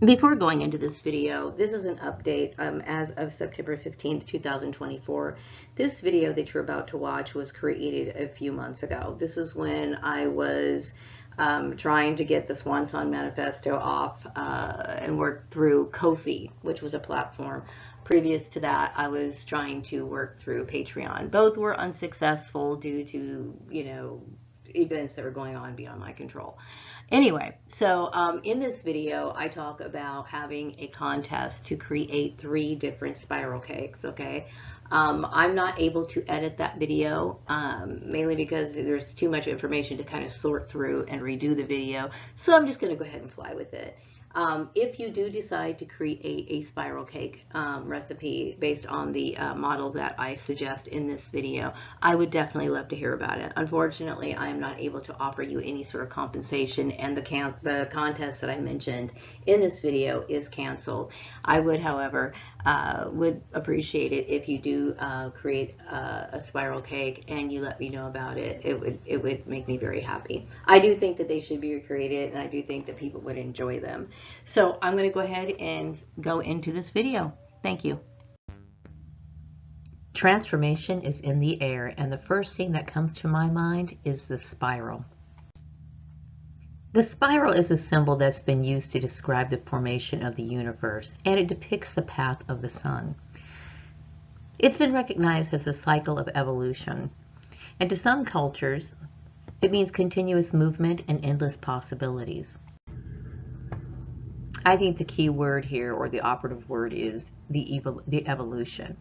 Before going into this video, this is an update as of September 15th, 2024. This video that you're about to watch was created a few months ago. This is when I was trying to get the Swan Song Manifesto off and work through Ko-fi, which was a platform. Previous to that, I was trying to work through Patreon. Both were unsuccessful due to, events that were going on beyond my control. Anyway, so in this video, I talk about having a contest to create 3 different spiral cakes, okay? I'm not able to edit that video, mainly because there's too much information to kind of sort through and redo the video, so I'm just going to go ahead and fly with it. If you do decide to create a spiral cake recipe based on the model that I suggest in this video, I would definitely love to hear about it. Unfortunately, I am not able to offer you any sort of compensation, and the contest that I mentioned in this video is canceled. I would, however, would appreciate it if you do create a spiral cake and you let me know about it. It would make me very happy. I do think that they should be recreated, and I do think that people would enjoy them. So I'm going to go ahead and go into this video. Thank you. Transformation is in the air, and the first thing that comes to my mind is the spiral. The spiral is a symbol that's been used to describe the formation of the universe, and it depicts the path of the sun. It's been recognized as a cycle of evolution, and to some cultures, it means continuous movement and endless possibilities. I think the key word here, or the operative word, is the evolution,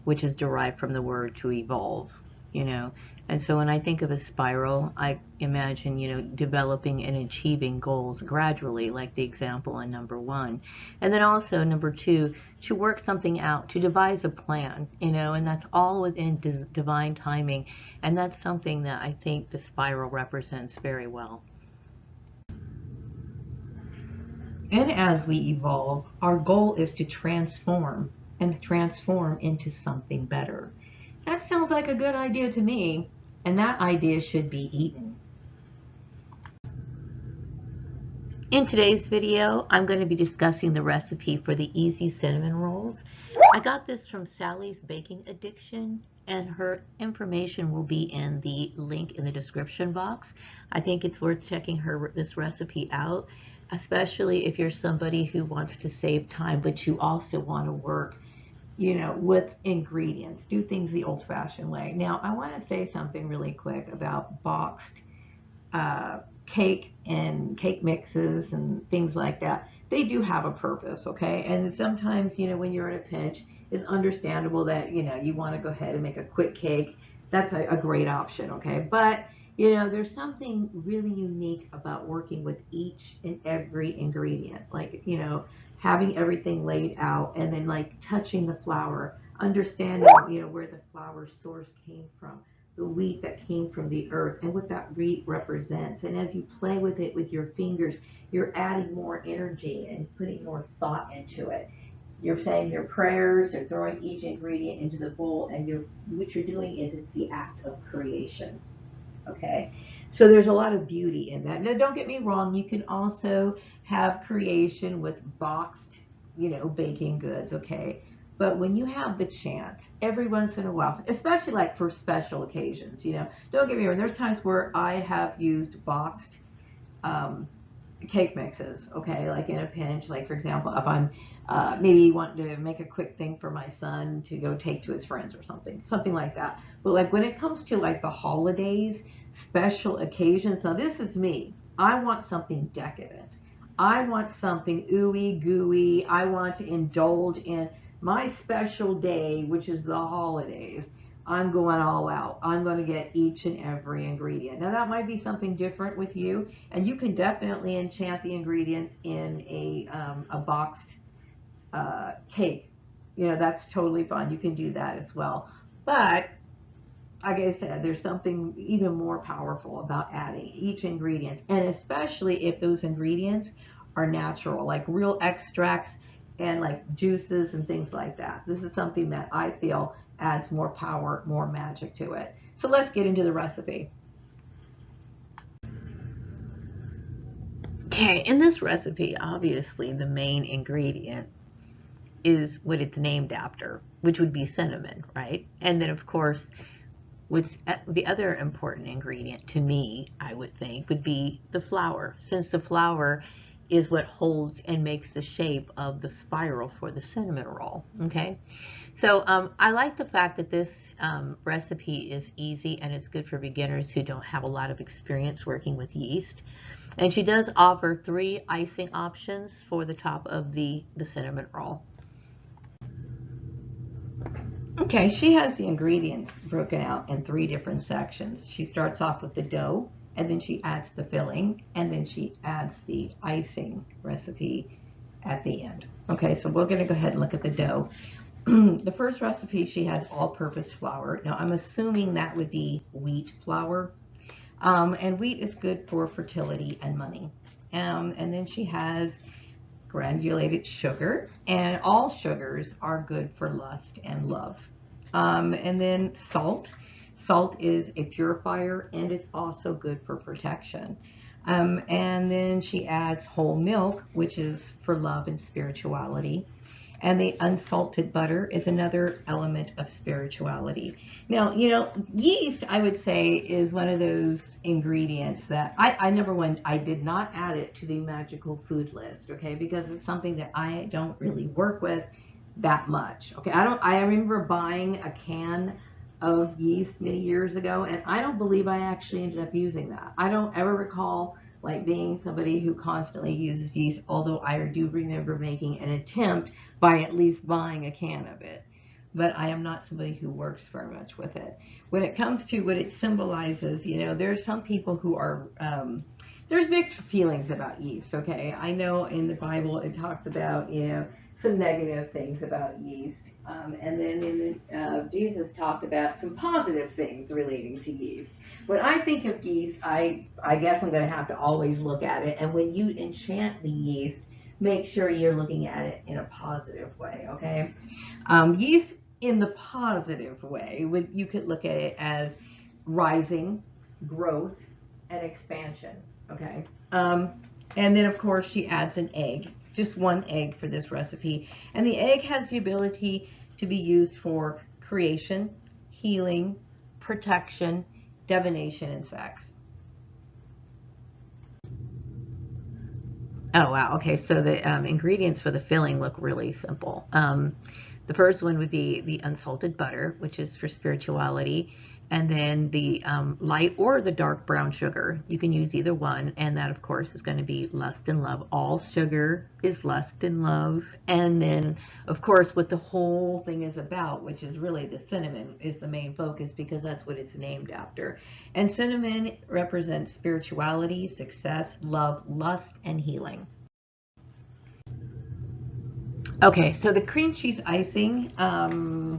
which is derived from the word to evolve, And so when I think of a spiral, I imagine, developing and achieving goals gradually, like the example in number 1. And then also number 2, to work something out, to devise a plan, and that's all within divine timing. And that's something that I think the spiral represents very well. And as we evolve, our goal is to transform into something better. That sounds like a good idea to me, and that idea should be eaten. In today's video, I'm going to be discussing the recipe for the easy cinnamon rolls. I got this from Sally's Baking Addiction, and her information will be in the link in the description box. I think it's worth checking this recipe out, especially if you're somebody who wants to save time, but you also want to work, with ingredients, do things the old-fashioned way. Now, I want to say something really quick about boxed cake and cake mixes and things like that. They do have a purpose, okay? And sometimes, when you're in a pinch, it's understandable that, you want to go ahead and make a quick cake. That's a great option, okay? But there's something really unique about working with each and every ingredient, like, having everything laid out and then like touching the flour, understanding, where the flour source came from, the wheat that came from the earth, and what that wheat represents. And as you play with it with your fingers, you're adding more energy and putting more thought into it. You're saying your prayers, or throwing each ingredient into the bowl, and what you're doing is it's the act of creation. Okay, so there's a lot of beauty in that. Now, don't get me wrong, you can also have creation with boxed, baking goods, okay? But when you have the chance, every once in a while, especially like for special occasions, don't get me wrong, there's times where I have used boxed cake mixes, okay, like in a pinch, like for example, if I'm maybe wanting to make a quick thing for my son to go take to his friends or something like that. But like when it comes to like the holidays, special occasions, now this is me. I want something decadent. I want something ooey gooey. I want to indulge in my special day, which is the holidays. I'm going all out. I'm going to get each and every ingredient. Now that might be something different with you, and you can definitely enchant the ingredients in a boxed cake. That's totally fine. You can do that as well. But like I said, there's something even more powerful about adding each ingredient, and especially if those ingredients are natural, like real extracts and like juices and things like that. This is something that I feel adds more power, more magic to it. So let's get into the recipe. Okay, in this recipe, obviously the main ingredient is what it's named after, which would be cinnamon, right? And then, of course, what's the other important ingredient to me, I would think, would be the flour, since the flour is what holds and makes the shape of the spiral for the cinnamon roll. Okay, so I like the fact that this recipe is easy and it's good for beginners who don't have a lot of experience working with yeast. And she does offer 3 icing options for the top of the cinnamon roll. Okay, she has the ingredients broken out in 3 different sections. She starts off with the dough, and then she adds the filling, and then she adds the icing recipe at the end. Okay, so we're going to go ahead and look at the dough. The first recipe, she has all-purpose flour. Now, I'm assuming that would be wheat flour, and wheat is good for fertility and money. And then she has granulated sugar, and all sugars are good for lust and love. And then salt. Salt is a purifier and it's also good for protection. And then she adds whole milk, which is for love and spirituality. And the unsalted butter is another element of spirituality. Now, yeast, I would say, is one of those ingredients that I did not add it to the magical food list, okay, because it's something that I don't really work with that much. Okay, I remember buying a can of yeast many years ago, and I don't believe I actually ended up using that. I don't ever recall like being somebody who constantly uses yeast, although I do remember making an attempt by at least buying a can of it. But I am not somebody who works very much with it. When it comes to what it symbolizes, there's some people who are, there's mixed feelings about yeast, okay? I know in the Bible it talks about, some negative things about yeast. And then Jesus talked about some positive things relating to yeast. When I think of yeast, I guess I'm going to have to always look at it. And when you enchant the yeast, make sure you're looking at it in a positive way, okay? Yeast in the positive way, you could look at it as rising, growth, and expansion, okay? And then, of course, she adds an egg, just 1 egg for this recipe. And the egg has the ability to be used for creation, healing, protection, divination, and sex. Oh, wow. Okay, so the ingredients for the filling look really simple. The first one would be the unsalted butter, which is for spirituality, and then the light or the dark brown sugar. You can use either one, and that, of course, is going to be lust and love. All sugar is lust and love. And then, of course, what the whole thing is about, which is really the cinnamon, is the main focus because that's what it's named after. And cinnamon represents spirituality, success, love, lust, and healing. Okay, so the cream cheese icing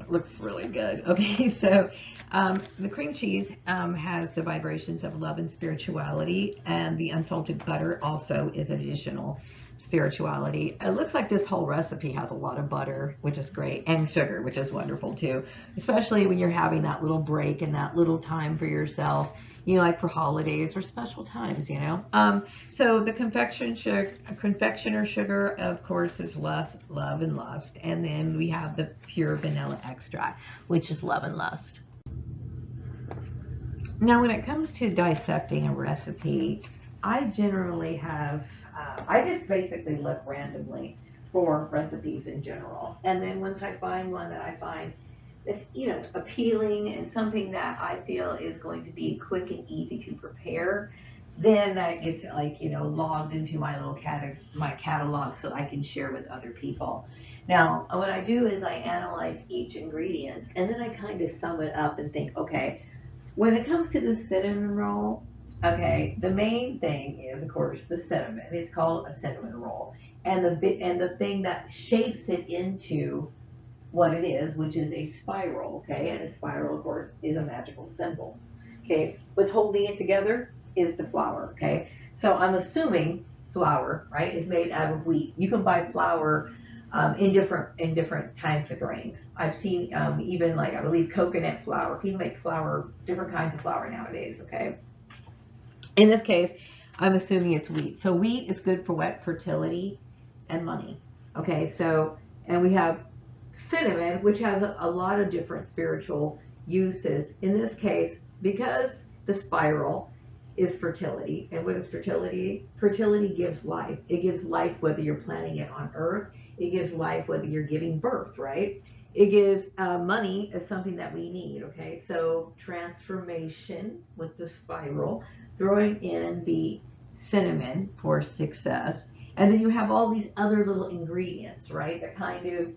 looks really good. Okay, so the cream cheese has the vibrations of love and spirituality, and the unsalted butter also is an additional spirituality. It looks like this whole recipe has a lot of butter, which is great, and sugar, which is wonderful too, especially when you're having that little break and that little time for yourself, like for holidays or special times, So the confectioner sugar, of course, is love and lust. And then we have the pure vanilla extract, which is love and lust. Now, when it comes to dissecting a recipe, I generally have, I just basically look randomly for recipes in general. And then once I find one that I find that's appealing and something that I feel is going to be quick and easy to prepare, then that gets logged into my little catalog so I can share with other people. Now, what I do is I analyze each ingredient and then I kind of sum it up and think, okay, when it comes to the cinnamon roll, okay, the main thing is, of course, the cinnamon. It's called a cinnamon roll, and the thing that shapes it into what it is, which is a spiral, okay? And a spiral, of course, is a magical symbol, okay? What's holding it together is the flour, okay? So I'm assuming flour, right, is made out of wheat. You can buy flour in different types of grains. I've seen even I believe coconut flour. People make flour, different kinds of flour nowadays, okay? In this case, I'm assuming it's wheat. So wheat is good for what? Fertility and money. Okay, so, and we have cinnamon, which has a lot of different spiritual uses. In this case, because the spiral is fertility, and what is fertility? Fertility gives life. It gives life whether you're planting it on earth. It gives life whether you're giving birth, right? It gives money as something that we need, okay? So transformation with the spiral, throwing in the cinnamon for success. And then you have all these other little ingredients, right, that kind of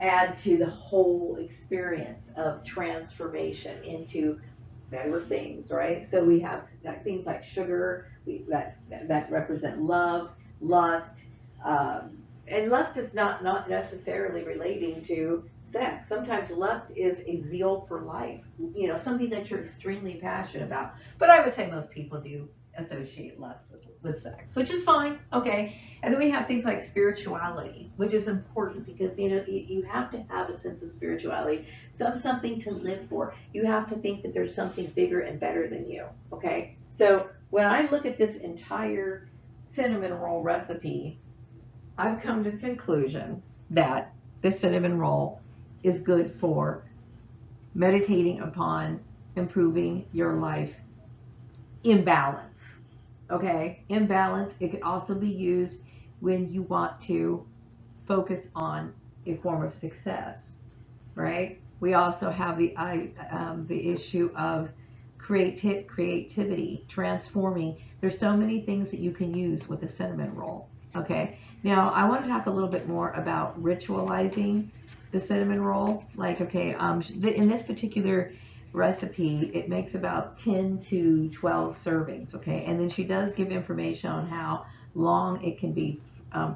add to the whole experience of transformation into better things, right? So we have things like sugar that represent love, lust, and lust is not necessarily relating to sex. Sometimes lust is a zeal for life, something that you're extremely passionate about. But I would say most people do associate lust with sex, which is fine, okay? And then we have things like spirituality, which is important because, you have to have a sense of spirituality, something to live for. You have to think that there's something bigger and better than you, okay? So when I look at this entire cinnamon roll recipe, I've come to the conclusion that the cinnamon roll is good for meditating upon improving your life in balance. Okay, in balance. It could also be used when you want to focus on a form of success, right? We also have the issue of creativity, transforming. There's so many things that you can use with a cinnamon roll. Okay, now I want to talk a little bit more about ritualizing the cinnamon roll. Like, okay, in this particular recipe, it makes about 10 to 12 servings, okay? And then she does give information on how long it can be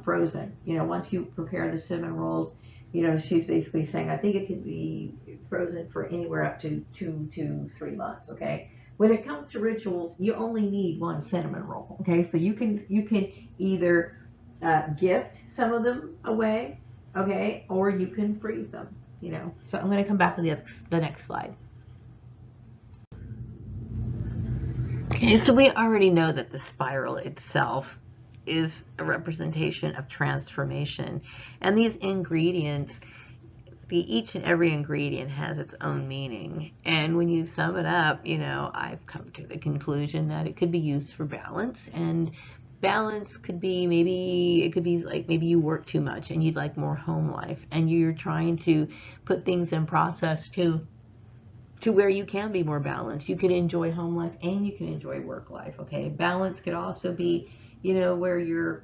frozen. Once you prepare the cinnamon rolls, she's basically saying, I think it could be frozen for anywhere up to 2 to 3 months, okay? When it comes to rituals, you only need one cinnamon roll, okay? So you can either gift some of them away, okay, or you can freeze them, So I'm going to come back to the next slide. Okay, so we already know that the spiral itself is a representation of transformation. And these ingredients, each and every ingredient has its own meaning. And when you sum it up, I've come to the conclusion that it could be used for balance. And balance could be maybe you work too much and you'd like more home life. And you're trying to put things in process to where you can be more balanced. You can enjoy home life and you can enjoy work life, okay? Balance could also be, where you're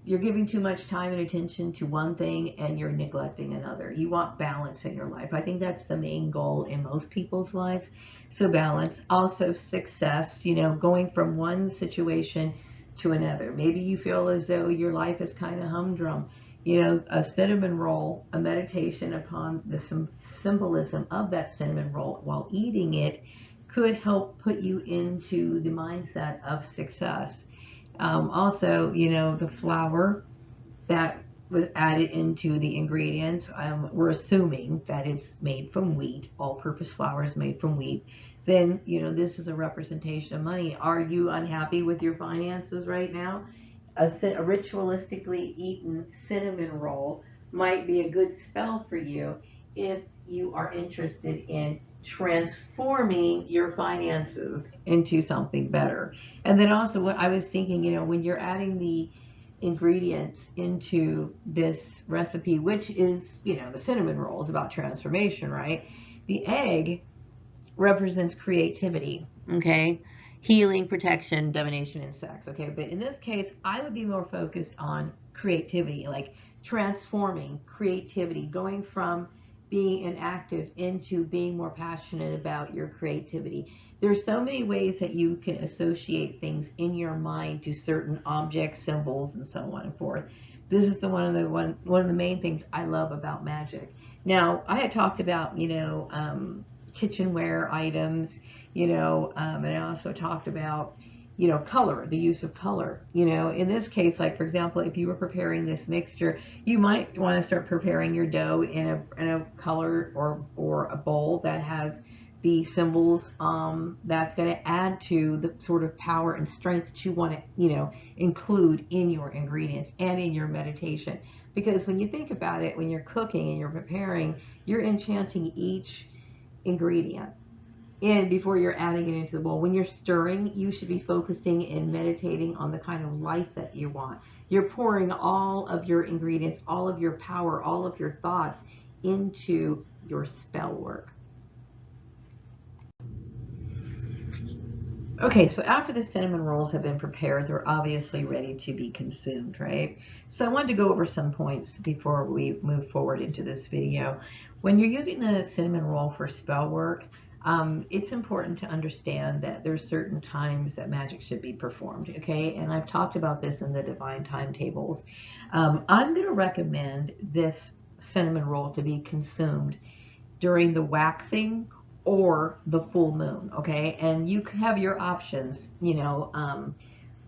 giving too much time and attention to one thing and you're neglecting another. You want balance in your life. I think that's the main goal in most people's life. So balance. Also success, going from one situation to another. Maybe you feel as though your life is kind of humdrum. A cinnamon roll, a meditation upon the symbolism of that cinnamon roll while eating it could help put you into the mindset of success. Also, the flour that was added into the ingredients, we're assuming that it's made from wheat. All-purpose flour is made from wheat. Then, this is a representation of money. Are you unhappy with your finances right now? A ritualistically eaten cinnamon roll might be a good spell for you if you are interested in transforming your finances into something better. And then also what I was thinking, when you're adding the ingredients into this recipe, which is, the cinnamon roll is about transformation, right? The egg represents creativity, okay? Healing, protection, divination, and sex, okay? But in this case, I would be more focused on creativity, like transforming creativity, going from being inactive into being more passionate about your creativity. There's so many ways that you can associate things in your mind to certain objects, symbols, and so on and forth. This is one of the main things I love about Magick. Now, I had talked about, kitchenware items, and I also talked about, color, the use of color. In this case, like for example, if you were preparing this mixture, you might want to start preparing your dough in a color or a bowl that has the symbols that's going to add to the sort of power and strength that you want to, include in your ingredients and in your meditation. Because when you think about it, when you're cooking and you're preparing, you're enchanting each ingredient in before you're adding it into the bowl. When you're stirring, you should be focusing and meditating on the kind of life that you want. You're pouring all of your ingredients, all of your power, all of your thoughts into your spell work. Okay, so after the cinnamon rolls have been prepared, they're obviously ready to be consumed, right? So I wanted to go over some points before we move forward into this video. When you're using the cinnamon roll for spell work, it's important to understand that there's certain times that magic should be performed, okay? And I've talked about this in the divine timetables. I'm going to recommend this cinnamon roll to be consumed during the waxing or the full moon, okay? And you have your options,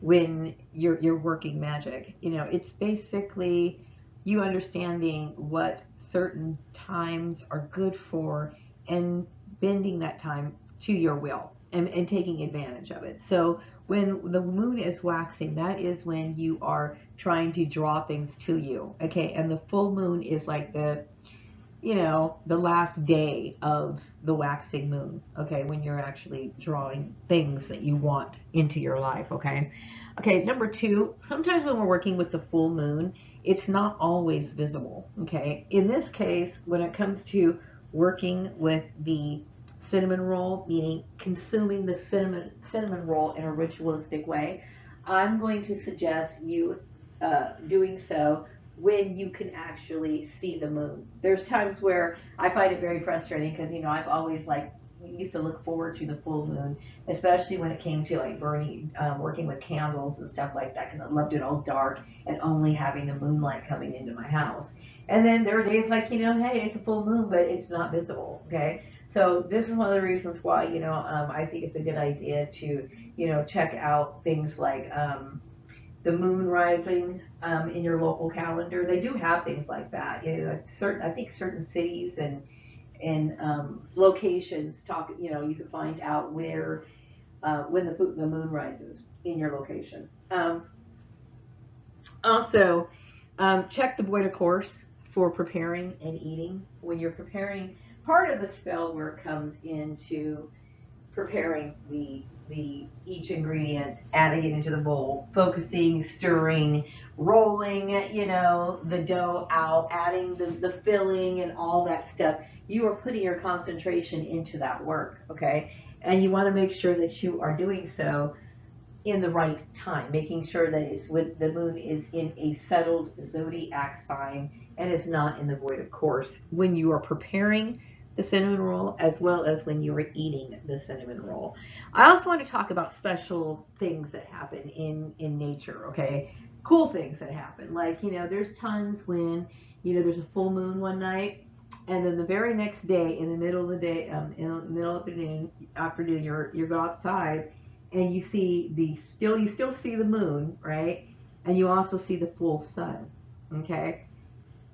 when you're working magic. It's basically you understanding what certain times are good for and bending that time to your will and taking advantage of it. So when the moon is waxing, that is when you are trying to draw things to you, okay? And the full moon is like the last day of the waxing moon, okay, when you're actually drawing things that you want into your life, okay? Okay, number two, sometimes when we're working with the full moon, it's not always visible, okay? In this case, when it comes to working with the cinnamon roll, meaning consuming the cinnamon roll in a ritualistic way, I'm going to suggest you doing so when you can actually see the moon. There's times where I find it very frustrating because, I've always used to look forward to the full moon, especially when it came to burning, working with candles and stuff like that, because I loved it all dark and only having the moonlight coming into my house. And then there are days like, hey, it's a full moon, but it's not visible, okay? So this is one of the reasons why, I think it's a good idea to, check out things like the moon rising in your local calendar. They do have things like that. I think certain cities and locations talk. You can find out where when the moon rises in your location. Also, check the void of course for preparing and eating. When you're preparing, part of the spell work comes into preparing each ingredient, adding it into the bowl, focusing, stirring, rolling, the dough out, adding the filling and all that stuff. You are putting your concentration into that work, okay? And you want to make sure that you are doing so in the right time, making sure that it's with the moon is in a settled zodiac sign and is not in the void of course when you are preparing the cinnamon roll, as well as when you are eating the cinnamon roll. I also want to talk about special things that happen in nature, okay? Cool things that happen. There's times when, there's a full moon one night, and then the very next day, in the middle of the day, in the middle of the afternoon, you go outside, and you still see the moon, right? And you also see the full sun, okay?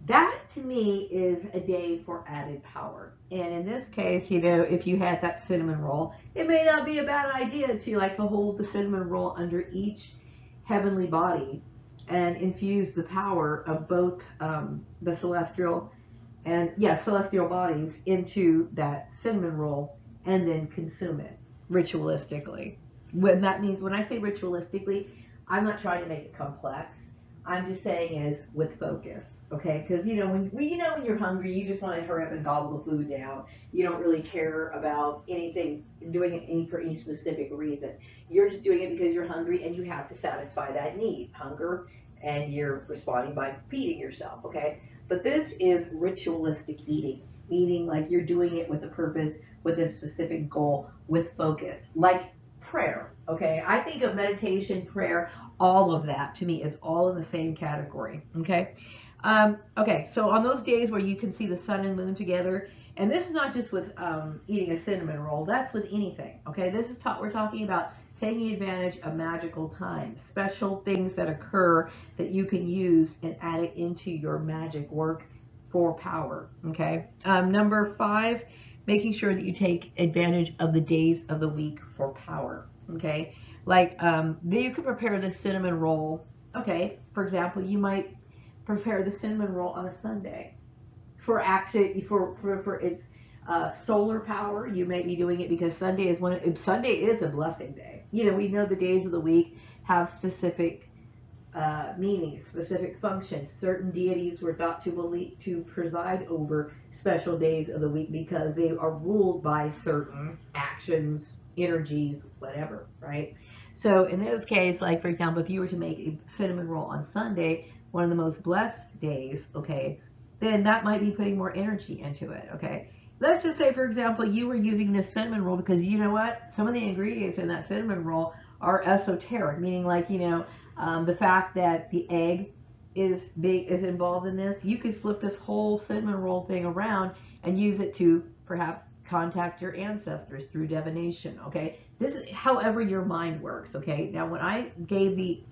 That to me is a day for added power. And in this case, if you had that cinnamon roll, it may not be a bad idea to to hold the cinnamon roll under each heavenly body and infuse the power of both the celestial bodies into that cinnamon roll and then consume it ritualistically. When I say ritualistically, I'm not trying to make it complex. I'm just saying is with focus, okay? Because when you're hungry, you just want to hurry up and gobble the food down. You don't really care about anything, doing it for any specific reason. You're just doing it because you're hungry and you have to satisfy that need, hunger, and you're responding by feeding yourself, okay? But this is ritualistic eating, meaning you're doing it with a purpose, with a specific goal, with focus, like prayer, okay? I think of meditation, prayer, all of that to me is all in the same category, okay? Okay, so on those days where you can see the sun and moon together, and this is not just with eating a cinnamon roll, that's with anything, okay? We're talking about taking advantage of magical times, special things that occur that you can use and add it into your magic work for power, okay? Number 5, making sure that you take advantage of the days of the week for power. Okay, like then you could prepare the cinnamon roll. Okay, for example, you might prepare the cinnamon roll on a Sunday for actually for its solar power. You may be doing it because Sunday is a blessing day. You know, we know the days of the week have specific meanings, specific functions. Certain deities were thought to preside over special days of the week because they are ruled by certain actions, energies, whatever, right? So in this case, like for example, if you were to make a cinnamon roll on Sunday, one of the most blessed days, okay, then that might be putting more energy into it, okay? Let's just say, for example, you were using this cinnamon roll because you know what? Some of the ingredients in that cinnamon roll are esoteric, meaning like, the fact that the egg is involved in this. You could flip this whole cinnamon roll thing around and use it to perhaps contact your ancestors through divination. Okay, this is however your mind works. Okay, now when I gave the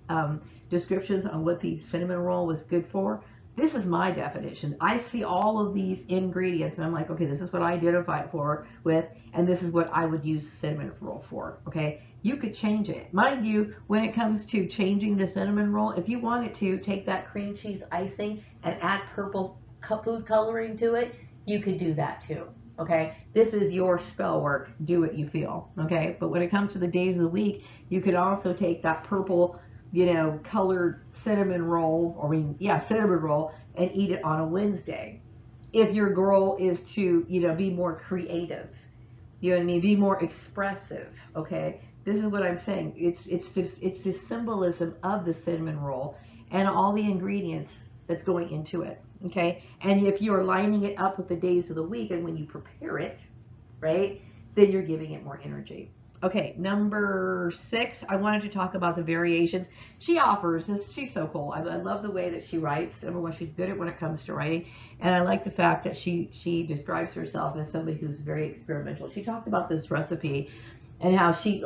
descriptions on what the cinnamon roll was good for, this is my definition. I see all of these ingredients and I'm like, okay, this is what I identify it for with, and this is what I would use cinnamon roll for. Okay, you could change it. Mind you, when it comes to changing the cinnamon roll, if you wanted to take that cream cheese icing and add purple food coloring to it, you could do that too. Okay, this is your spell work. Do what you feel. Okay, but when it comes to the days of the week, you could also take that purple, colored cinnamon roll, cinnamon roll, and eat it on a Wednesday. If your goal is to, be more creative, you know what I mean, be more expressive. Okay, this is what I'm saying. It's the symbolism of the cinnamon roll and all the ingredients that's going into it. Okay, and if you are lining it up with the days of the week, and when you prepare it, right, then you're giving it more energy. Okay, number 6, I wanted to talk about the variations she offers. She's so cool. I love the way that she writes. Number one, she's good at when it comes to writing, and I like the fact that she describes herself as somebody who's very experimental. She talked about this recipe and how she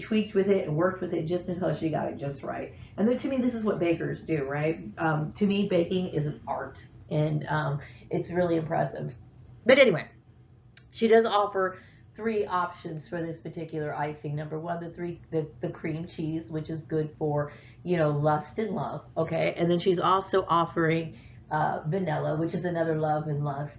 tweaked with it and worked with it just until she got it just right. And then to me, this is what bakers do, right? To me, baking is an art, and it's really impressive. But anyway, she does offer 3 options for this particular icing. Number 1, the cream cheese, which is good for, lust and love. Okay, and then she's also offering vanilla, which is another love and lust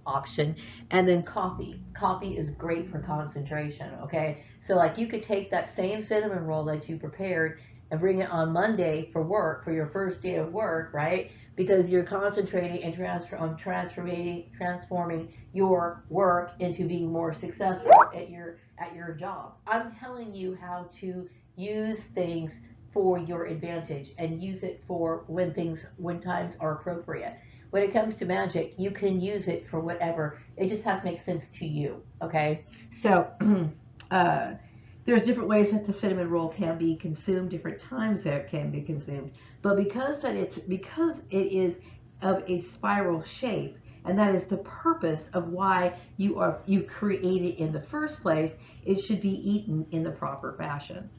option, and then coffee. Coffee is great for concentration. Okay, so like you could take that same cinnamon roll that you prepared and bring it on Monday for work, for your first day of work, right? Because you're concentrating and transforming your work into being more successful at your job. I'm telling you how to use things for your advantage and use it for when times are appropriate. When it comes to magic, you can use it for whatever. It just has to make sense to you. Okay, so uh, there's different ways that the cinnamon roll can be consumed, different times that it can be consumed. But because it is of a spiral shape, and that is the purpose of why you create it in the first place, it should be eaten in the proper fashion.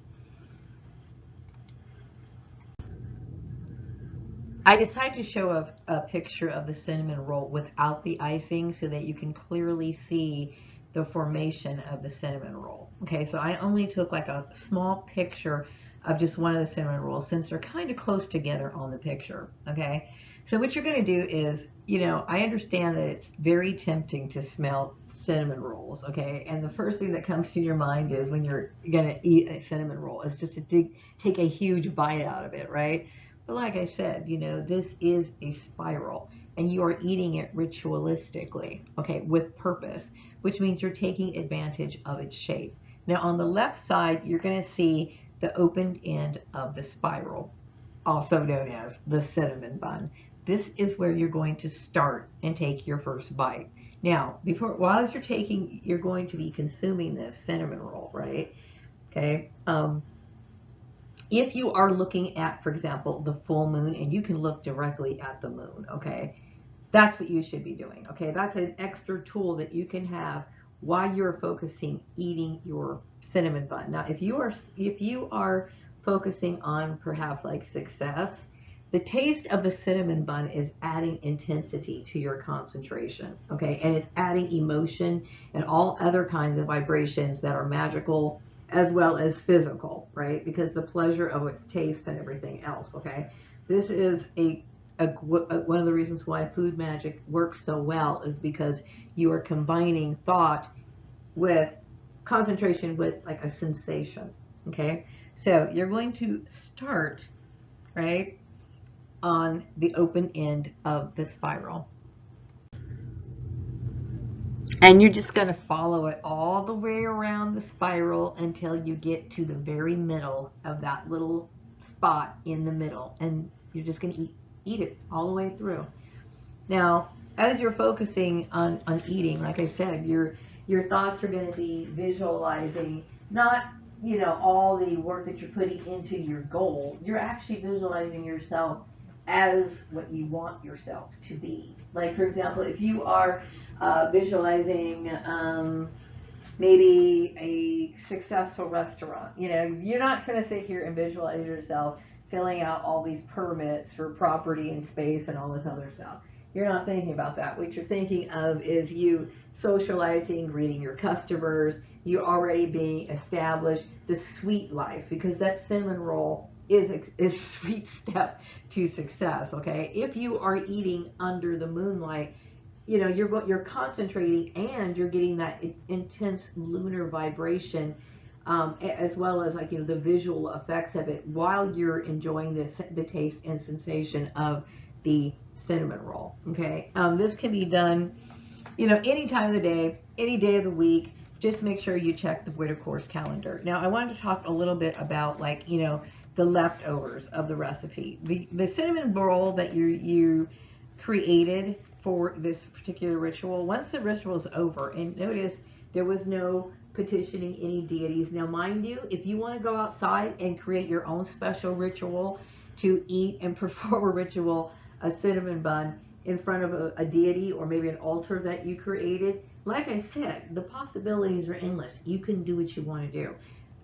I decided to show a picture of the cinnamon roll without the icing so that you can clearly see the formation of the cinnamon roll. Okay, so I only took like a small picture of just one of the cinnamon rolls since they're kind of close together on the picture. Okay, so what you're going to do is, I understand that it's very tempting to smell cinnamon rolls. Okay, and the first thing that comes to your mind is when you're going to eat a cinnamon roll is just to take a huge bite out of it, right? But like I said, this is a spiral and you are eating it ritualistically, okay, with purpose, which means you're taking advantage of its shape. Now on the left side, you're going to see the opened end of the spiral, also known as the cinnamon bun. This is where you're going to start and take your first bite. Now, while you're going to be consuming this cinnamon roll, right? Okay. If you are looking at, for example, the full moon, and you can look directly at the moon, okay, that's what you should be doing. Okay, that's an extra tool that you can have while you're focusing eating your cinnamon bun. Now, if you are focusing on perhaps like success, the taste of the cinnamon bun is adding intensity to your concentration, okay? And it's adding emotion and all other kinds of vibrations that are magical as well as physical, right? Because the pleasure of its taste and everything else, okay? This is one of the reasons why food magic works so well is because you are combining thought with concentration with like a sensation, okay? So you're going to start, right, on the open end of the spiral. And you're just going to follow it all the way around the spiral until you get to the very middle of that little spot in the middle. And you're just going to eat it all the way through. Now, as you're focusing on eating, like I said, your thoughts are going to be visualizing not, you know, all the work that you're putting into your goal. You're actually visualizing yourself as what you want yourself to be. Like, for example, if you are visualizing maybe a successful restaurant, you know, you're not going to sit here and visualize yourself filling out all these permits for property and space and all this other stuff. You're not thinking about that. What you're thinking of is you socializing, greeting your customers, you already being established, the sweet life, because that cinnamon roll is a sweet step to success, okay? If you are eating under the moonlight, you know, you're concentrating and you're getting that intense lunar vibration, as well as, like, you know, the visual effects of it while you're enjoying the taste and sensation of the cinnamon roll, okay? This can be done, you know, any time of the day, any day of the week. Just make sure you check the Winter Course calendar. Now, I wanted to talk a little bit about, like, you know, the leftovers of the recipe. The cinnamon roll that you created for this particular ritual, once the ritual is over, and notice there was no petitioning any deities. Now, mind you, if you want to go outside and create your own special ritual to eat and perform a ritual, a cinnamon bun, in front of a deity or maybe an altar that you created, like I said, the possibilities are endless. You can do what you want to do.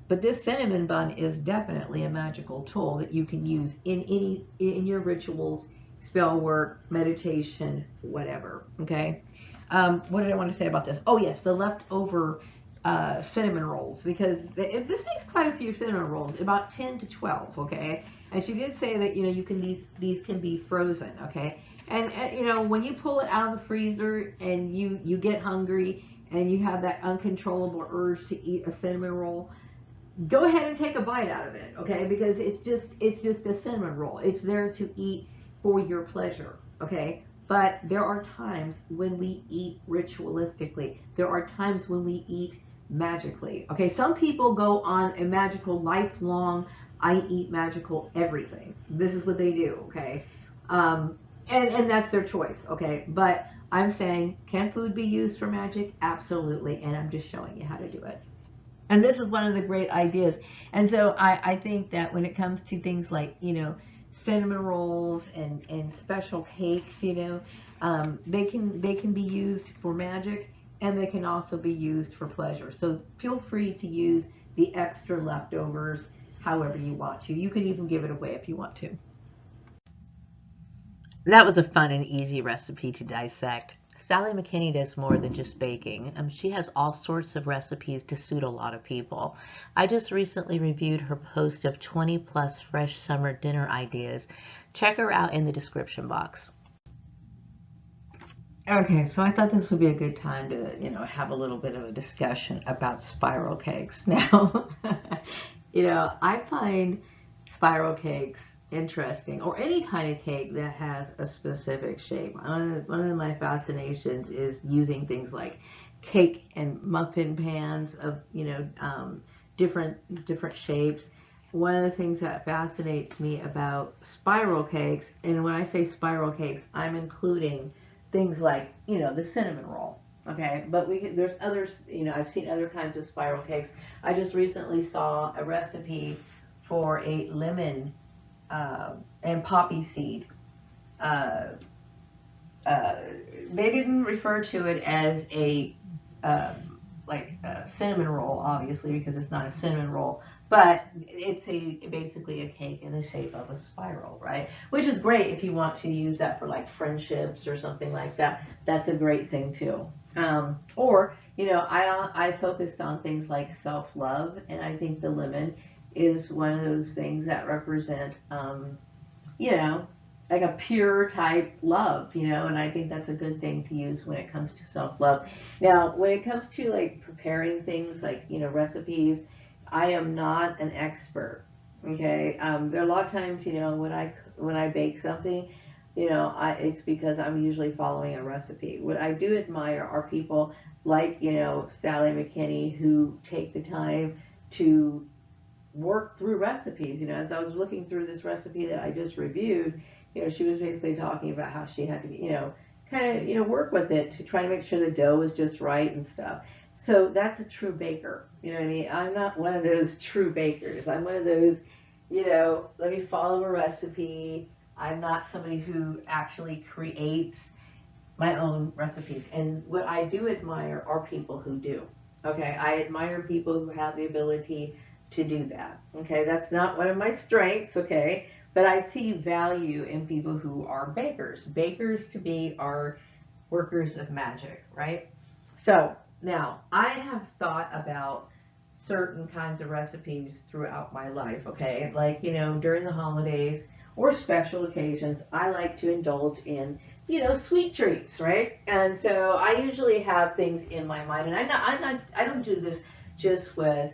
But this cinnamon bun is definitely a magical tool that you can use in your rituals, spell work, meditation, whatever. Okay. What did I want to say about this? Oh yes, the leftover cinnamon rolls, because this makes quite a few cinnamon rolls, about 10 to 12. Okay. And she did say that, you know, you can these can be frozen. Okay. And you know, when you pull it out of the freezer and you get hungry and you have that uncontrollable urge to eat a cinnamon roll, go ahead and take a bite out of it, okay? Because it's just a cinnamon roll. It's there to eat for your pleasure, okay? But there are times when we eat ritualistically. There are times when we eat magically, okay? Some people go on a magical lifelong, I eat magical everything. This is what they do, okay? And that's their choice, okay? But I'm saying, can food be used for magic? Absolutely, and I'm just showing you how to do it. And this is one of the great ideas. And so I think that when it comes to things like, you know, cinnamon rolls and special cakes, you know, they can be used for magic, and they can also be used for pleasure. So feel free to use the extra leftovers however you want to. You can even give it away if you want to. That was a fun and easy recipe to dissect. Sally McKinney does more than just baking. She has all sorts of recipes to suit a lot of people. I just recently reviewed her post of 20 plus fresh summer dinner ideas. Check her out in the description box. Okay, so I thought this would be a good time to, you know, have a little bit of a discussion about spiral cakes. Now, you know, I find spiral cakes interesting, or any kind of cake that has a specific shape. One of my fascinations is using things like cake and muffin pans of, you know, different shapes. One of the things that fascinates me about spiral cakes, and when I say spiral cakes, I'm including things like, you know, the cinnamon roll. Okay, but there's others, you know, I've seen other kinds of spiral cakes. I just recently saw a recipe for a lemon and poppy seed. Uh, they didn't refer to it as a cinnamon roll, obviously, because it's not a cinnamon roll, but it's basically a cake in the shape of a spiral, right? Which is great if you want to use that for like friendships or something like that. That's a great thing too. Or I focused on things like self-love, and I think the lemon is one of those things that represent you know, like a pure type love, and I think that's a good thing to use when it comes to self love. Now, when it comes to like preparing things like, recipes, I am not an expert. Okay. There are a lot of times, when I bake something, it's because I'm usually following a recipe. What I do admire are people like, Sally McKinney, who take the time to work through recipes. As I was looking through this recipe that I just reviewed, she was basically talking about how she had to, kind of, work with it to try to make sure the dough was just right and stuff. So that's a true baker. You know what I mean? I'm not one of those true bakers. I'm one of those, let me follow a recipe. I'm not somebody who actually creates my own recipes. And what I do admire are people who do. Okay, I admire people who have the ability to do that. Okay, that's not one of my strengths. Okay, but I see value in people who are bakers. Bakers to me are workers of magic, right? So now I have thought about certain kinds of recipes throughout my life. Okay, like during the holidays or special occasions, I like to indulge in sweet treats, right? And so I usually have things in my mind, and I don't do this just with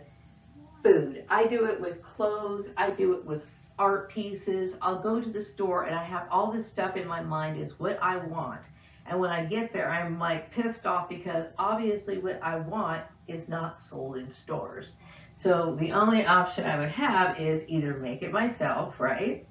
food. I do it with clothes. I do it with art pieces. I'll go to the store and I have all this stuff in my mind is what I want. And when I get there, I'm like pissed off because obviously what I want is not sold in stores. So the only option I would have is either make it myself, right?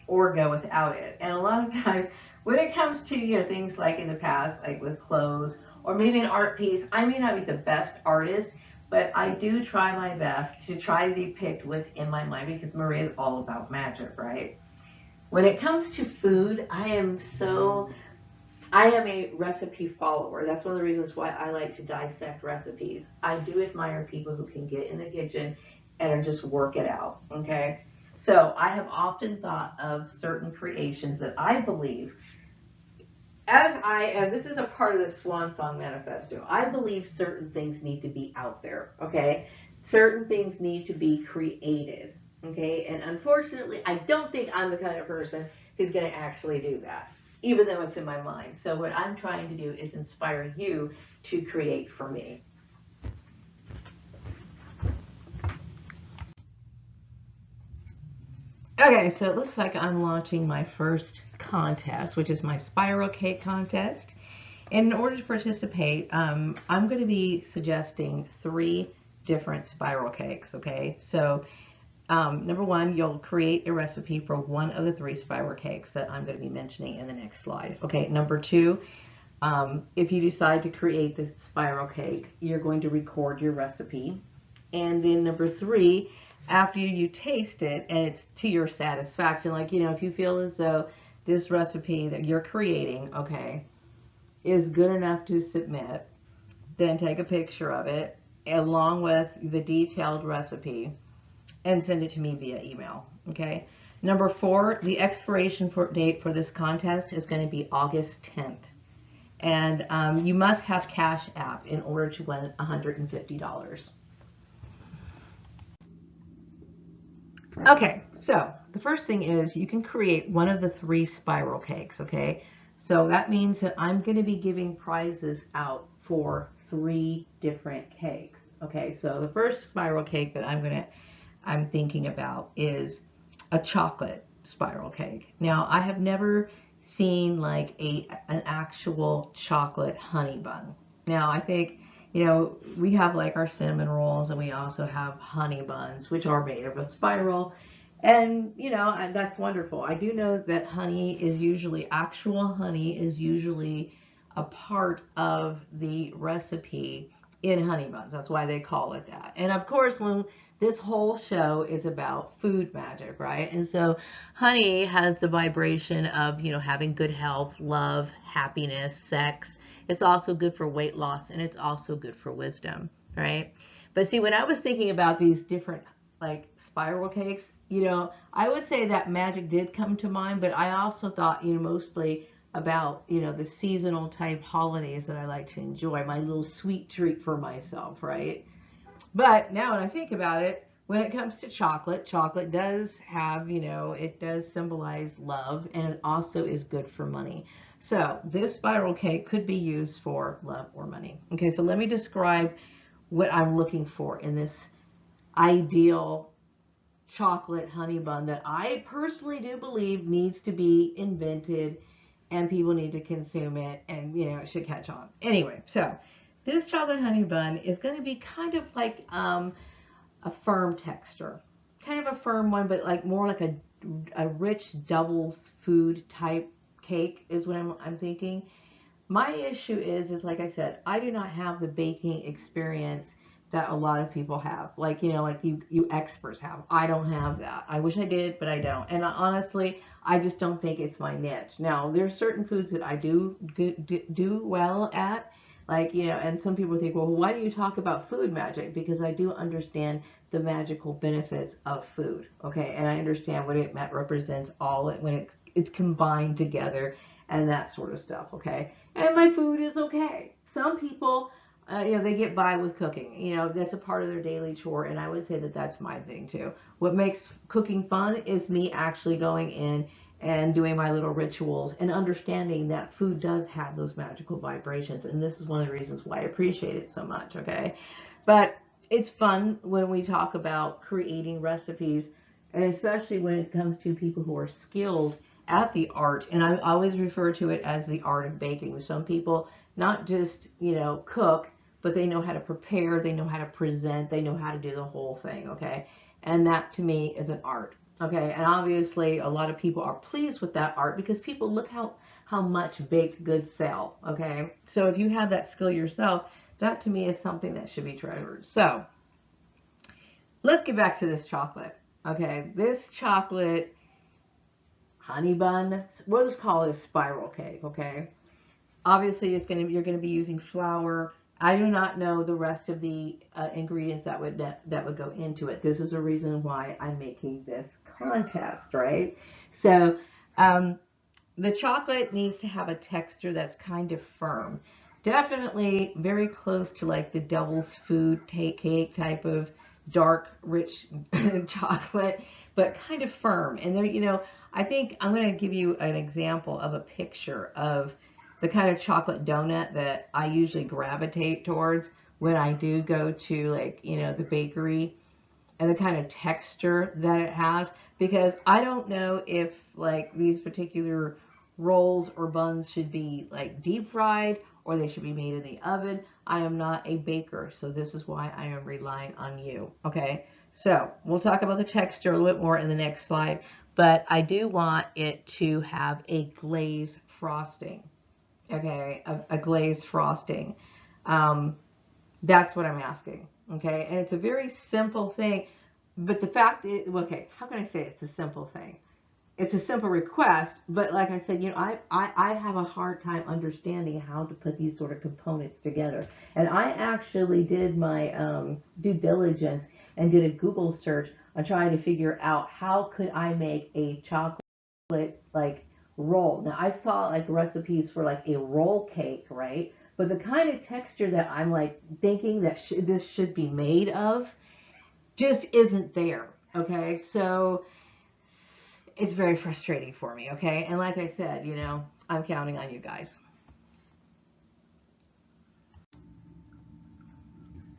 Or go without it. And a lot of times when it comes to, things like in the past, like with clothes or maybe an art piece, I may not be the best artist, but I do try my best to try to depict what's in my mind because Maria is all about magic, right? When it comes to food, I am a recipe follower. That's one of the reasons why I like to dissect recipes. I do admire people who can get in the kitchen and just work it out, okay? So I have often thought of certain creations that I believe, and this is a part of the Swan Song Manifesto, I believe certain things need to be out there, okay? Certain things need to be created, okay? And unfortunately, I don't think I'm the kind of person who's going to actually do that, even though it's in my mind. So what I'm trying to do is inspire you to create for me. Okay, so it looks like I'm launching my first contest, which is my spiral cake contest. And in order to participate, I'm going to be suggesting 3 different spiral cakes, okay? So number 1, you'll create a recipe for one of the 3 spiral cakes that I'm going to be mentioning in the next slide. Okay, number 2, if you decide to create the spiral cake, you're going to record your recipe. And then number 3, after you taste it and it's to your satisfaction, like, if you feel as though this recipe that you're creating, okay, is good enough to submit, then take a picture of it along with the detailed recipe and send it to me via email, okay? Number 4, the expiration date for this contest is going to be August 10th. And you must have Cash App in order to win $150. Okay, so the first thing is you can create one of the 3 spiral cakes, okay? So that means that I'm going to be giving prizes out for 3 different cakes, okay? So the first spiral cake that I'm thinking about is a chocolate spiral cake. Now, I have never seen like an actual chocolate honey bun. Now, I think we have like our cinnamon rolls and we also have honey buns, which are made of a spiral. And, and that's wonderful. I do know that actual honey is usually a part of the recipe in honey buns. That's why they call it that. And of course, when this whole show is about food magic, right? And so honey has the vibration of, having good health, love, happiness, sex. It's also good for weight loss, and it's also good for wisdom, right? But see, when I was thinking about these different like spiral cakes, I would say that Magic did come to mind, but I also thought, mostly about, the seasonal type holidays that I like to enjoy, my little sweet treat for myself, right? But now when I think about it, when it comes to chocolate, chocolate does have, it does symbolize love, and it also is good for money. So this spiral cake could be used for love or money. Okay, so let me describe what I'm looking for in this ideal chocolate honey bun that I personally do believe needs to be invented, and people need to consume it, and it should catch on. Anyway, so this chocolate honey bun is going to be kind of like a firm texture, kind of a firm one, but like more like a rich doubles food type cake is what I'm thinking. My issue is like I said, I do not have the baking experience that a lot of people have. Like, like you experts have. I don't have that. I wish I did, but I don't. And honestly, I just don't think it's my niche. Now, there's certain foods that I do well at. Like, and some people think, well, why do you talk about food magic? Because I do understand the magical benefits of food. Okay. And I understand what it represents when it's combined together and that sort of stuff. Okay. And my food is okay. Some people, they get by with cooking. That's a part of their daily chore, and I would say that that's my thing too. What makes cooking fun is me actually going in and doing my little rituals and understanding that food does have those magical vibrations, and this is one of the reasons why I appreciate it so much, okay? But it's fun when we talk about creating recipes, and especially when it comes to people who are skilled at the art, and I always refer to it as the art of baking. Some people not just, cook, but they know how to prepare, they know how to present, they know how to do the whole thing, okay? And that to me is an art, okay? And obviously a lot of people are pleased with that art because people look how much baked goods sell, okay? So if you have that skill yourself, that to me is something that should be treasured. So let's get back to this chocolate, okay? This chocolate honey bun, we'll just call it a spiral cake, okay? Obviously, you're gonna be using flour. I do not know the rest of the ingredients that would go into it. This is the reason why I'm making this contest, right? So the chocolate needs to have a texture that's kind of firm. Definitely very close to like the devil's food cake type of dark, rich chocolate, but kind of firm. And there, I think I'm going to give you an example of a picture of the kind of chocolate donut that I usually gravitate towards when I do go to like, the bakery, and the kind of texture that it has, because I don't know if like these particular rolls or buns should be like deep fried or they should be made in the oven. I am not a baker, so this is why I am relying on you. Okay, so we'll talk about the texture a little bit more in the next slide, but I do want it to have a glaze frosting. Okay, a glazed frosting. That's what I'm asking. Okay, and it's a very simple thing, but the fact is, okay, how can I say it's a simple thing? It's a simple request, but like I said, I have a hard time understanding how to put these sort of components together. And I actually did my due diligence and did a Google search on trying to figure out how could I make a chocolate like roll. Now I saw like recipes for like a roll cake, right? But the kind of texture that I'm like thinking that this should be made of just isn't there. Okay, so it's very frustrating for me. Okay, and like I said, I'm counting on you guys.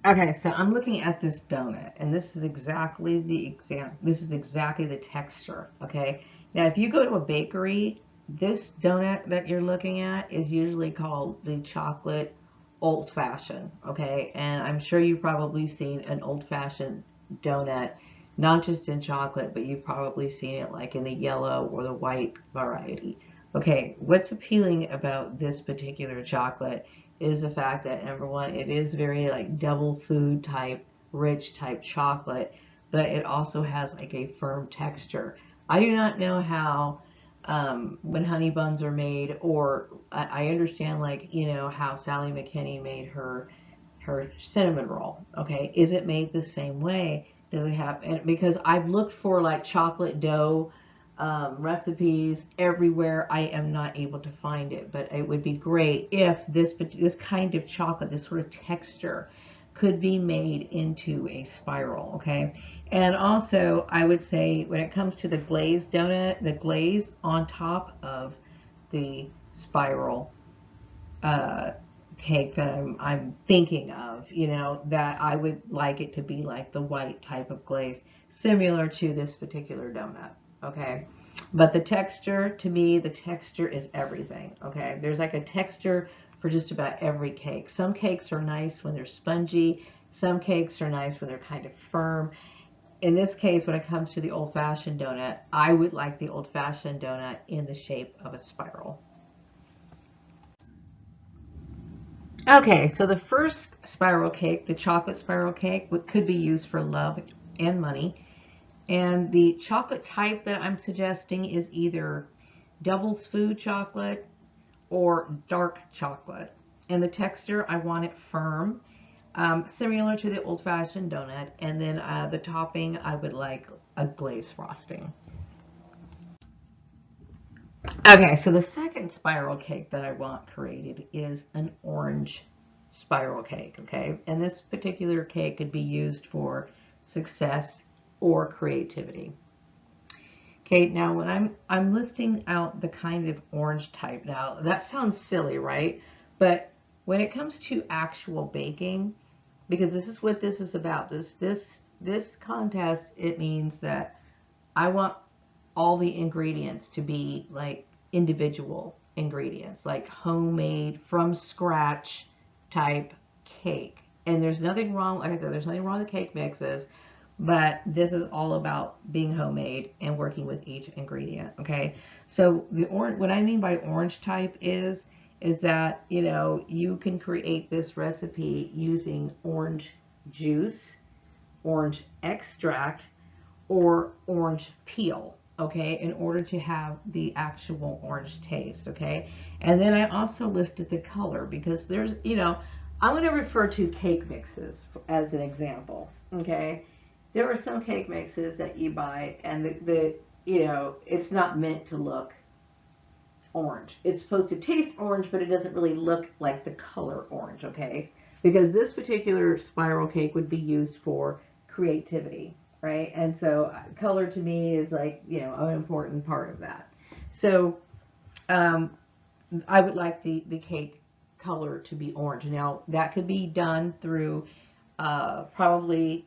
Okay, so I'm looking at this donut, and this is exactly the texture. Okay, now if you go to a bakery, this donut that you're looking at is usually called the chocolate old fashioned. Okay, and I'm sure you've probably seen an old fashioned donut, not just in chocolate, but you've probably seen it like in the yellow or the white variety. Okay, what's appealing about this particular chocolate is the fact that number one, it is very like devil food type, rich type chocolate, but it also has like a firm texture. I do not know how when honey buns are made, or I understand like how Sally McKinney made her cinnamon roll. Okay, is it made the same way Does it have, and because I've looked for like chocolate dough recipes everywhere, I am not able to find it. But it would be great if this kind of chocolate, this sort of texture, could be made into a spiral. Okay, and also I would say when it comes to the glazed donut, the glaze on top of the spiral cake that I'm thinking of, you know, that I would like it to be like the white type of glaze, similar to this particular donut, okay? But the texture, to me, the texture is everything, okay? There's like a texture for just about every cake. Some cakes are nice when they're spongy. Some cakes are nice when they're kind of firm. In this case, when it comes to the old-fashioned donut, I would like the old-fashioned donut in the shape of a spiral. Okay, so the first spiral cake, the chocolate spiral cake, could be used for love and money. And the chocolate type that I'm suggesting is either Devil's Food chocolate or dark chocolate. And the texture, I want it firm, similar to the old-fashioned donut. And then the topping, I would like a glazed frosting. Okay, so the second spiral cake that I want created is an orange spiral cake, okay? And this particular cake could be used for success or creativity. Okay, now when I'm listing out the kind of orange type now, that sounds silly, right? But when it comes to actual baking, because this is what this is about, this contest, it means that I want all the ingredients to be like individual ingredients, like homemade from scratch type cake. And there's nothing wrong, like I said, there's nothing wrong with cake mixes, but this is all about being homemade and working with each ingredient. Okay, so the orange, what I mean by orange type is that, you know, you can create this recipe using orange juice, orange extract, or orange peel, okay, in order to have the actual orange taste, okay? And then I also listed the color because there's, you know, I'm going to refer to cake mixes as an example, okay? There are some cake mixes that you buy and the you know, it's not meant to look orange. It's supposed to taste orange, but it doesn't really look like the color orange, okay? Because this particular spiral cake would be used for creativity, right? And so color to me is like, you know, an important part of that. So I would like the cake color to be orange. Now that could be done through probably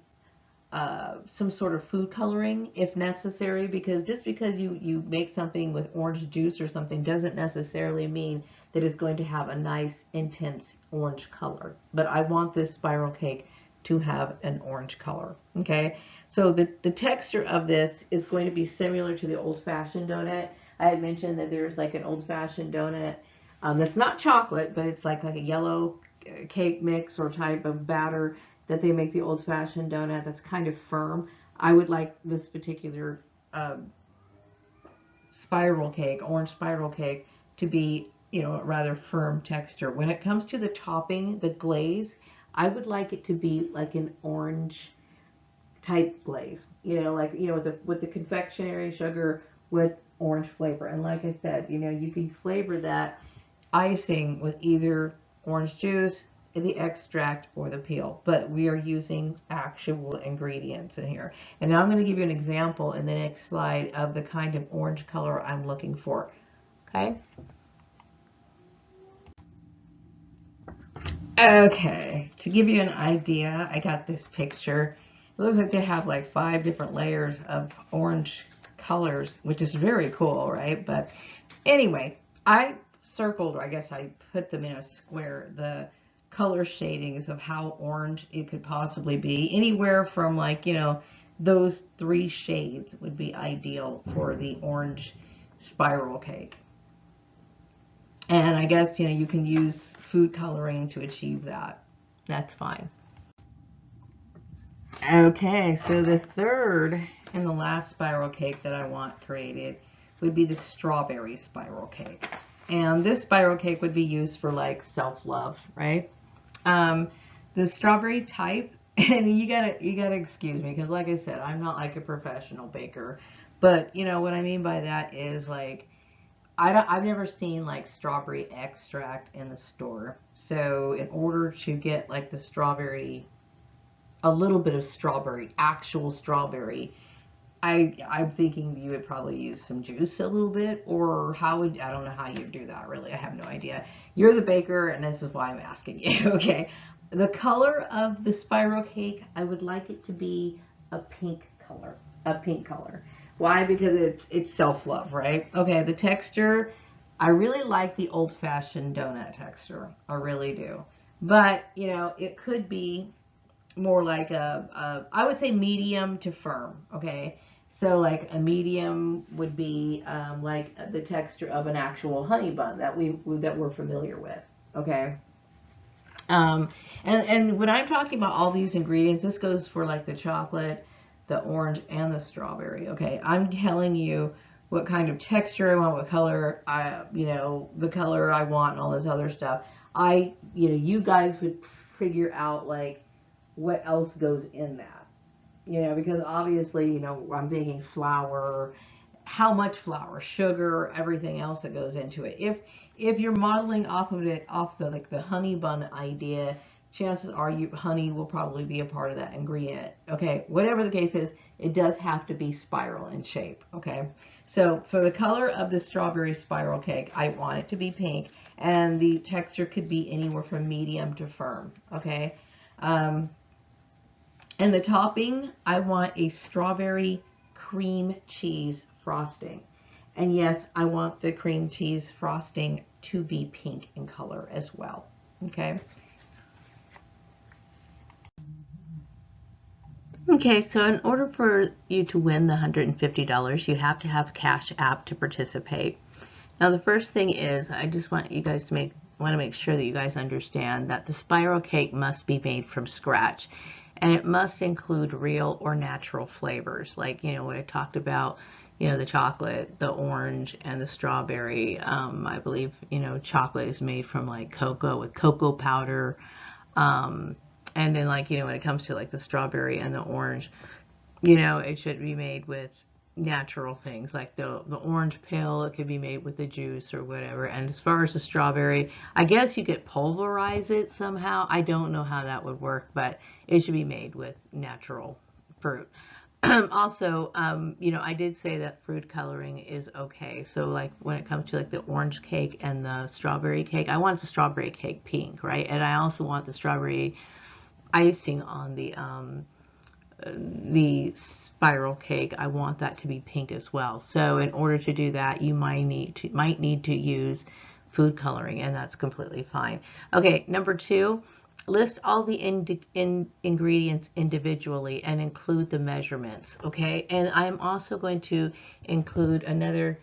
some sort of food coloring if necessary, because just because you make something with orange juice or something doesn't necessarily mean that it's going to have a nice intense orange color. But I want this spiral cake to have an orange color. Okay, so the texture of this is going to be similar to the old-fashioned donut. I had mentioned that there's like an old-fashioned donut that's not chocolate, but it's like a yellow cake mix or type of batter that they make the old-fashioned donut that's kind of firm. I would like this particular spiral cake, orange spiral cake, to be, you know, a rather firm texture. When it comes to the topping, the glaze, I would like it to be like an orange type glaze, you know, like, you know, with the confectionery sugar with orange flavor. And like I said, you know, you can flavor that icing with either orange juice, the extract, or the peel, but we are using actual ingredients in here. And now I'm going to give you an example in the next slide of the kind of orange color I'm looking for. Okay. Okay, to give you an idea, I got this picture. It looks like they have like 5 different layers of orange colors, which is very cool, right? But anyway, I circled, or I guess I put them in a square, the color shadings of how orange it could possibly be. Anywhere from, like, you know, those 3 shades would be ideal for the orange spiral cake. And I guess, you know, you can use food coloring to achieve that. That's fine. Okay, so the third and the last spiral cake that I want created would be the strawberry spiral cake. And this spiral cake would be used for like self-love, right? The strawberry type And you gotta excuse me, because like I said, I'm not like a professional baker. But you know what I mean by that is like I've never seen like strawberry extract in the store. So in order to get like the strawberry, a little bit of strawberry, actual strawberry, I'm thinking you would probably use some juice a little bit, or how would, I don't know how you do that really. I have no idea. You're the baker, and this is why I'm asking you. Okay. The color of the spiral cake, I would like it to be a pink color. A pink color. Why? Because it's self-love, right? Okay, the texture, I really like the old-fashioned donut texture. I really do. But, you know, it could be more like I would say medium to firm, okay? So like a medium would be like the texture of an actual honey bun that we're familiar with, okay? Um, and when I'm talking about all these ingredients, this goes for like the chocolate, the orange, and the strawberry, okay? I'm telling you what kind of texture I want, what color you know, the color I want, and all this other stuff. You know, you guys would figure out like what else goes in that, you know, because obviously, you know, I'm thinking flour, how much flour, sugar, everything else that goes into it. If you're modeling off of it, off the like the honey bun idea, chances are honey will probably be a part of that ingredient. Okay, whatever the case is, it does have to be spiral in shape. Okay, so for the color of the strawberry spiral cake, I want it to be pink, and the texture could be anywhere from medium to firm. Okay. And the topping, I want a strawberry cream cheese frosting. And yes, I want the cream cheese frosting to be pink in color as well. Okay. Okay, so in order for you to win the $150, you have to have Cash App to participate. Now, the first thing is, I just want you guys to want to make sure that you guys understand that the spiral cake must be made from scratch, and it must include real or natural flavors. Like, you know, we talked about, you know, the chocolate, the orange, and the strawberry. I believe, you know, chocolate is made from like cocoa with cocoa powder. And then like, you know, when it comes to like the strawberry and the orange, you know, it should be made with natural things like the orange peel. It could be made with the juice or whatever. And as far as the strawberry, I guess you could pulverize it somehow. I don't know how that would work, but it should be made with natural fruit. Also, you know, I did say that fruit coloring is okay. So like when it comes to like the orange cake and the strawberry cake, I want the strawberry cake pink, right? And I also want the strawberry icing on the spiral cake. I want that to be pink as well. So in order to do that, you might need to use food coloring, and that's completely fine. Okay, number 2, list all the ingredients individually and include the measurements. Okay, and I'm also going to include another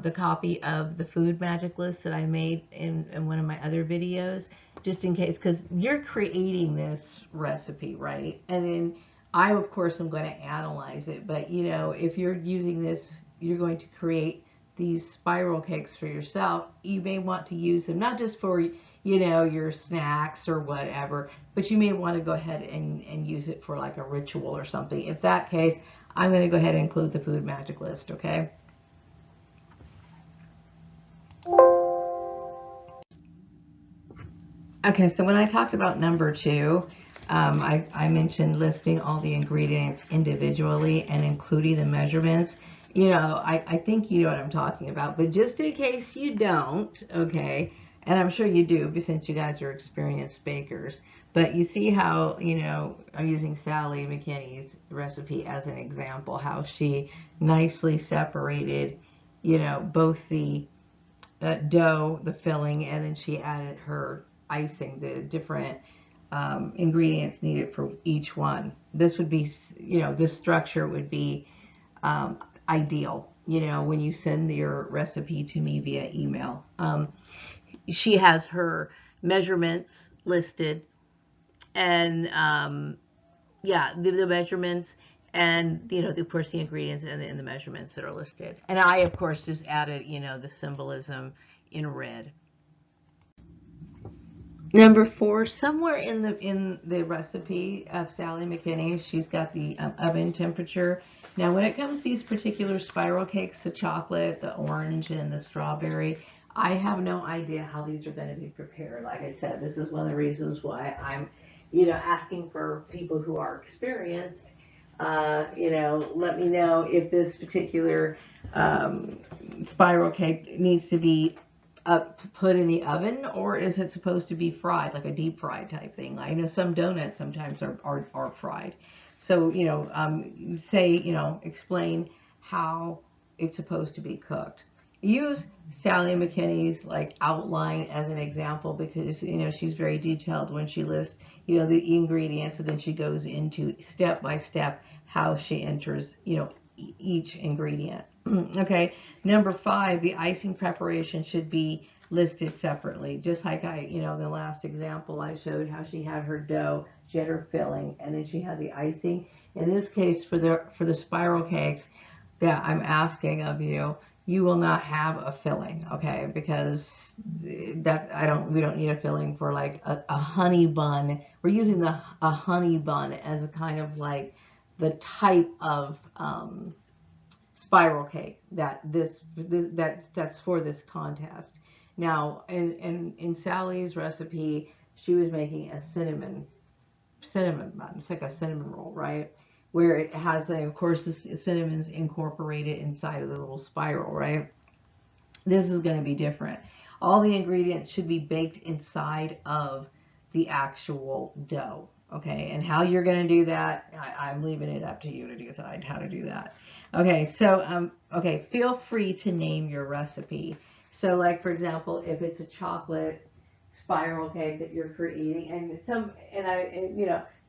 the copy of the food magic list that I made in one of my other videos, just in case, because you're creating this recipe, right? And then I, of course, am going to analyze it. But, you know, if you're using this, you're going to create these spiral cakes for yourself. You may want to use them not just for, you know, your snacks or whatever, but you may want to go ahead and use it for like a ritual or something. If that case, I'm going to go ahead and include the food magic list, okay? Okay, so when I talked about number 2, I mentioned listing all the ingredients individually and including the measurements. You know, I think you know what I'm talking about, but just in case you don't, okay, and I'm sure you do since you guys are experienced bakers, but you see how, you know, I'm using Sally McKinney's recipe as an example, how she nicely separated, you know, both the dough, the filling, and then she added her icing, the different ingredients needed for each one. This would be, you know, this structure would be ideal, you know, when you send your recipe to me via email. She has her measurements listed, and yeah, the measurements, and you know, of course, the ingredients and the measurements that are listed. And I, of course, just added, you know, the symbolism in red. Number 4, somewhere in the recipe of Sally McKinney's, she's got the oven temperature. Now, when it comes to these particular spiral cakes, the chocolate, the orange, and the strawberry, I have no idea how these are going to be prepared. Like I said, this is one of the reasons why I'm, asking for people who are experienced. Let me know if this particular spiral cake needs to be put in the oven, or is it supposed to be fried, like a deep fried type thing? I know some donuts sometimes are fried. So, explain how it's supposed to be cooked. Use Sally McKinney's like outline as an example, because she's very detailed when she lists the ingredients, and then she goes into step by step how she enters each ingredient. Okay, number 5, the icing preparation should be listed separately. Just like the last example I showed how she had her dough, she had her filling, and then she had the icing. In this case, for the spiral cakes that I'm asking of you, you will not have a filling, okay? Because we don't need a filling for like a honey bun. We're using a honey bun as a kind of like the type of spiral cake that's for this contest. Now, in Sally's recipe, she was making a cinnamon bun. It's like a cinnamon roll, right? Where it has, of course, the cinnamon's incorporated inside of the little spiral, right? This is going to be different. All the ingredients should be baked inside of the actual dough. Okay, and how you're going to do that, I'm leaving it up to you to decide how to do that. Okay, so feel free to name your recipe. So, like for example, if it's a chocolate spiral cake that you're creating,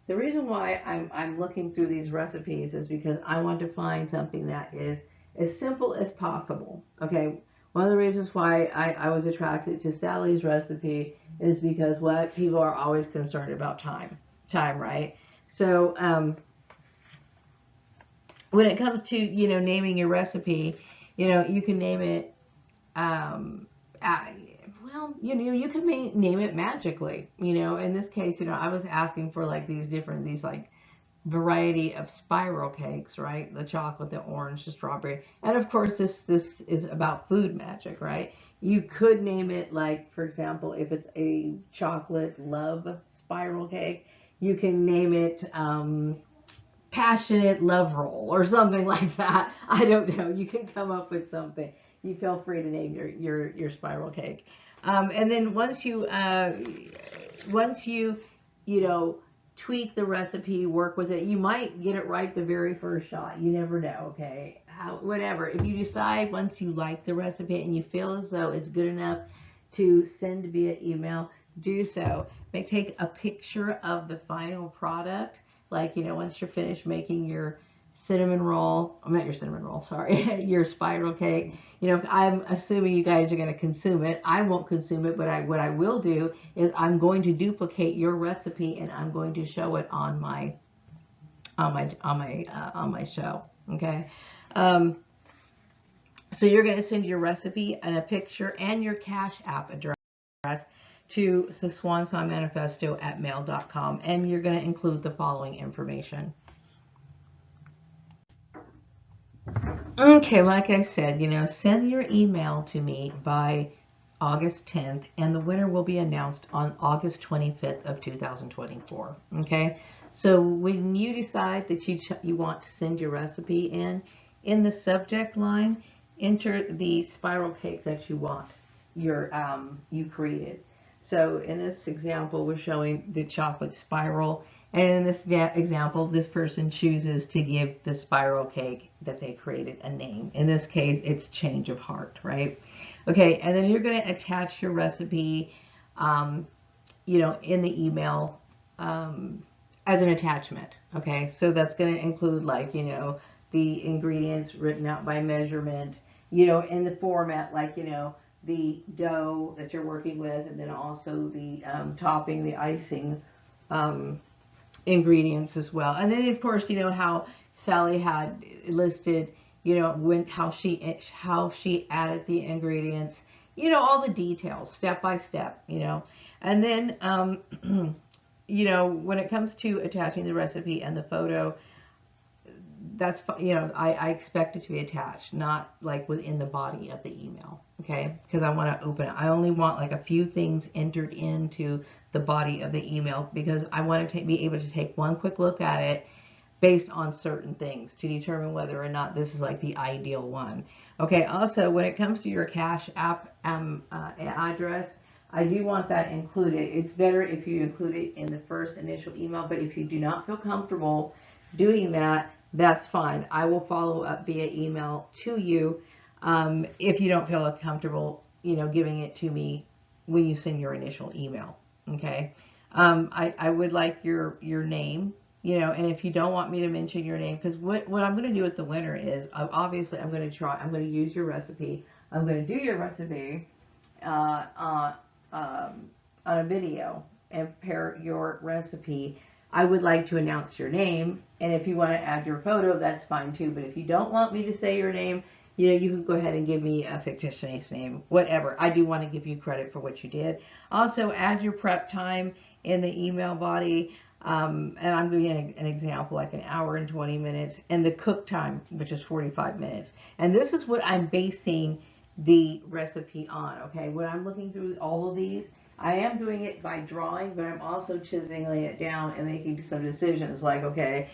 the reason why I'm looking through these recipes is because I want to find something that is as simple as possible. Okay, one of the reasons why I was attracted to Sally's recipe is because what people are always concerned about time, right? So when it comes to naming your recipe, you can name it you can name it magically. In this case, I was asking for like these like variety of spiral cakes, right? The chocolate, the orange, the strawberry, and of course this is about food magic, right? You could name it, like for example, if it's a chocolate love spiral cake, you can name it passionate love roll or something like that. I don't know. You can come up with something. You feel free to name your spiral cake. And then once you tweak the recipe, work with it, you might get it right the very first shot. You never know. Okay, whatever. If you decide once you like the recipe and you feel as though it's good enough to send via email, do so. Take a picture of the final product. Like, once you're finished making your cinnamon roll, not your cinnamon roll, sorry, your spiral cake, I'm assuming you guys are going to consume it. I won't consume it, but what I will do is I'm going to duplicate your recipe and I'm going to show it on my show. Okay. So you're going to send your recipe and a picture and your Cash App address to swansongmanifesto@mail.com, and you're going to include the following information. Okay, like I said, send your email to me by August 10th, and the winner will be announced on August 25th of 2024. Okay, so when you decide that you want to send your recipe in the subject line, enter the spiral cake that you want you created. So in this example, we're showing the chocolate spiral. And in this example, this person chooses to give the spiral cake that they created a name. In this case, it's Change of Heart, right? Okay, and then you're going to attach your recipe, in the email as an attachment. Okay, so that's going to include like, the ingredients written out by measurement, in the format, like, the dough that you're working with, and then also the topping, the icing ingredients as well. And then of course, how Sally had listed, how she added the ingredients, you know, all the details, step by step, you know. And then, you know, when it comes to attaching the recipe and the photo, that's, you know, I expect it to be attached, not like within the body of the email, okay? Because I want to open it. I only want like a few things entered into the body of the email because I want to be able to take one quick look at it based on certain things to determine whether or not this is like the ideal one. Okay, also when it comes to your Cash App address, I do want that included. It's better if you include it in the first initial email, but if you do not feel comfortable doing that, that's fine. I will follow up via email to you if you don't feel comfortable, you know, giving it to me when you send your initial email. Okay, I would like your name, you know, and if you don't want me to mention your name, because what I'm going to do with the winner is obviously I'm going to use your recipe. I'm going to do your recipe on a video and pair your recipe. I would like to announce your name, and if you want to add your photo, that's fine too. But if you don't want me to say your name, you know, you can go ahead and give me a fictitious name, whatever. I do want to give you credit for what you did. Also, add your prep time in the email body. And I'm giving an example, like an hour and 20 minutes, and the cook time, which is 45 minutes. And this is what I'm basing the recipe on, okay? When I'm looking through all of these, I am doing it by drawing, but I'm also chiseling it down and making some decisions like, okay,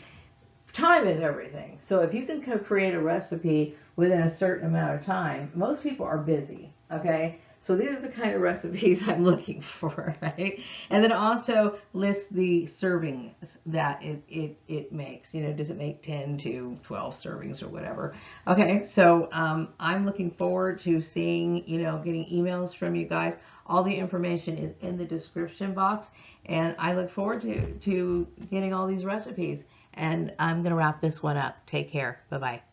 time is everything. So if you can create a recipe within a certain amount of time, most people are busy, okay? So these are the kind of recipes I'm looking for, right? And then also list the servings that it makes. You know, does it make 10 to 12 servings or whatever? Okay, so I'm looking forward to seeing, you know, getting emails from you guys. All the information is in the description box, and I look forward to getting all these recipes. And I'm going to wrap this one up. Take care. Bye-bye.